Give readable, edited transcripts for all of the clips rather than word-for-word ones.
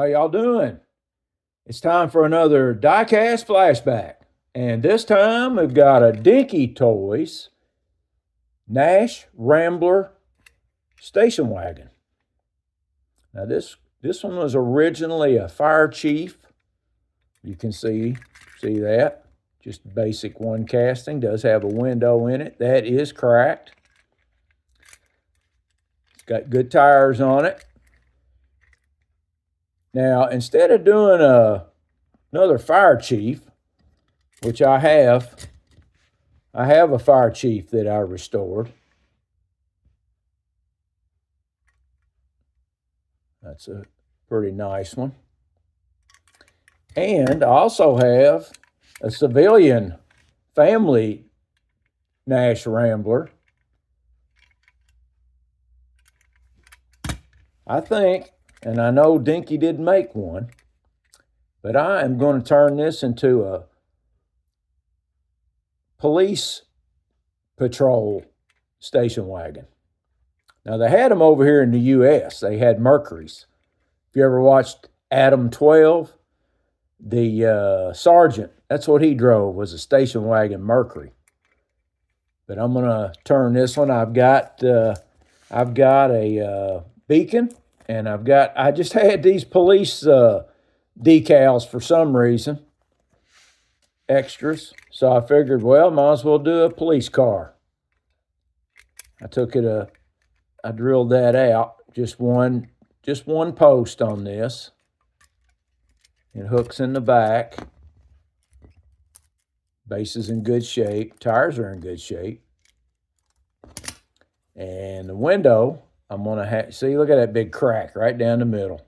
How y'all doing? It's time for another Diecast flashback. And this time we've got a Dinky Toys Nash Rambler station wagon. Now this one was originally a fire chief. You can see that. Just basic one casting. Does have a window in it. That is cracked. It's got good tires on it. Now, instead of doing another fire chief, which I have a fire chief that I restored. That's a pretty nice one. And I also have a civilian family Nash Rambler. I think, and I know Dinky didn't make one, but I am going to turn this into a police patrol station wagon. Now, they had them over here in the U.S. They had Mercuries. If you ever watched Adam 12, the sergeant, that's what he drove, was a station wagon Mercury. But I'm going to turn this one. I've got a beacon, and I just had these police decals for some reason, extras. So I figured, well, might as well do a police car. I drilled that out, just one post on this. It hooks in the back. Base is in good shape. Tires are in good shape. And the window, I'm going to see, look at that big crack right down the middle.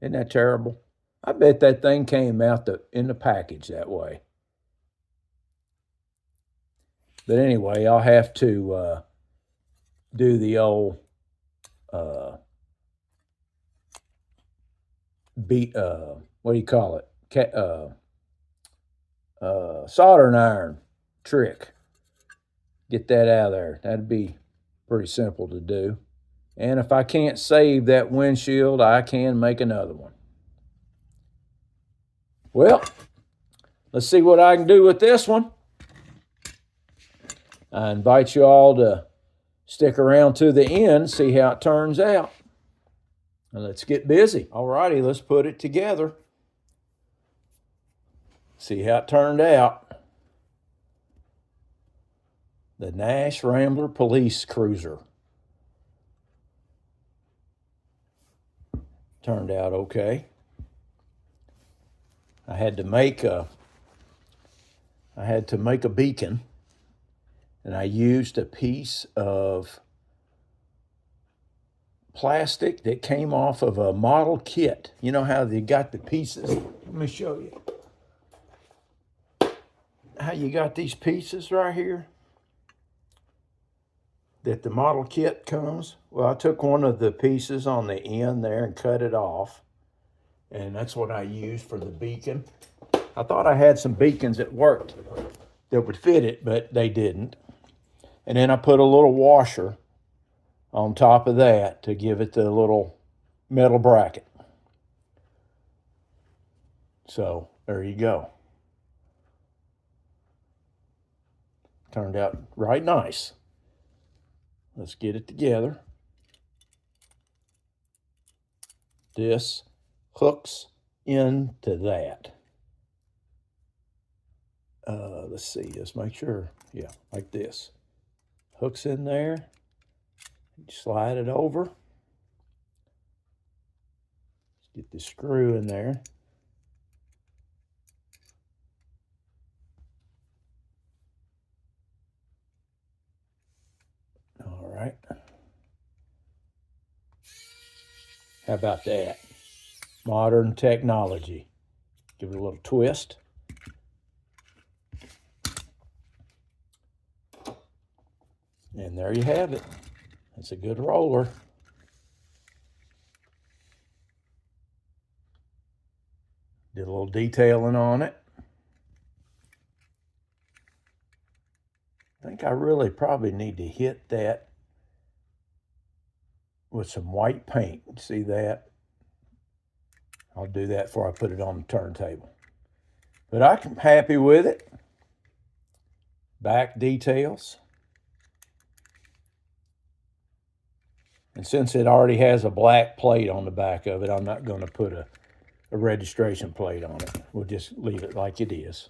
Isn't that terrible? I bet that thing came out in the package that way. But anyway, I'll have to do the old what do you call it? Soldering iron trick. Get that out of there. That'd be pretty simple to do. And if I can't save that windshield, I can make another one. Well, let's see what I can do with this one. I invite you all to stick around to the end, see how it turns out. Now let's get busy. All righty, let's put it together. See how it turned out. The Nash Rambler Police Cruiser. Turned out okay. I had to make a beacon, and I used a piece of plastic that came off of a model kit. You know how they got the pieces? Let me show you how you got these pieces right here that the model kit comes. Well, I took one of the pieces on the end there and cut it off, and that's what I used for the beacon. I thought I had some beacons that worked that would fit it, but they didn't. And then I put a little washer on top of that to give it the little metal bracket. So there you go. Turned out right nice. Let's get it together. This hooks into that. Let's see, let's make sure. Yeah, like this. Hooks in there. Slide it over. Let's get the screw in there. All right. How about that? Modern technology. Give it a little twist. And there you have it. It's a good roller. Did a little detailing on it. I think I really probably need to hit that with some white paint. See that? I'll do that before I put it on the turntable. But I'm happy with it. Back details. And since it already has a black plate on the back of it, I'm not going to put a registration plate on it. We'll just leave it like it is.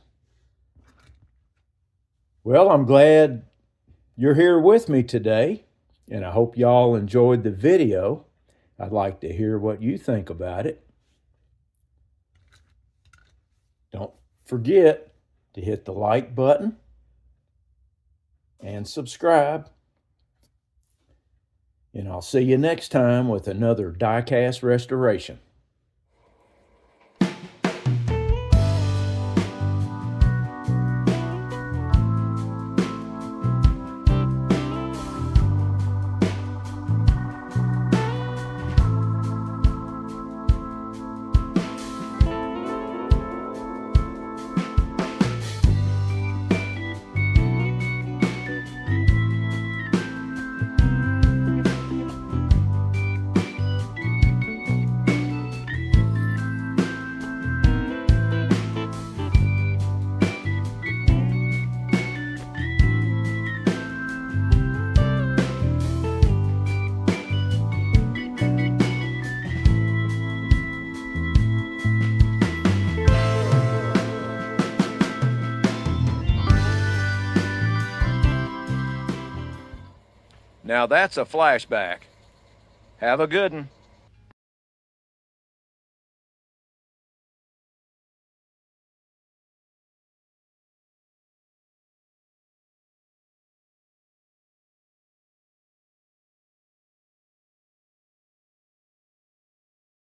Well, I'm glad you're here with me today, and I hope y'all enjoyed the video. I'd like to hear what you think about it. Don't forget to hit the like button and subscribe. And I'll see you next time with another diecast restoration. Now that's a flashback. Have a good one.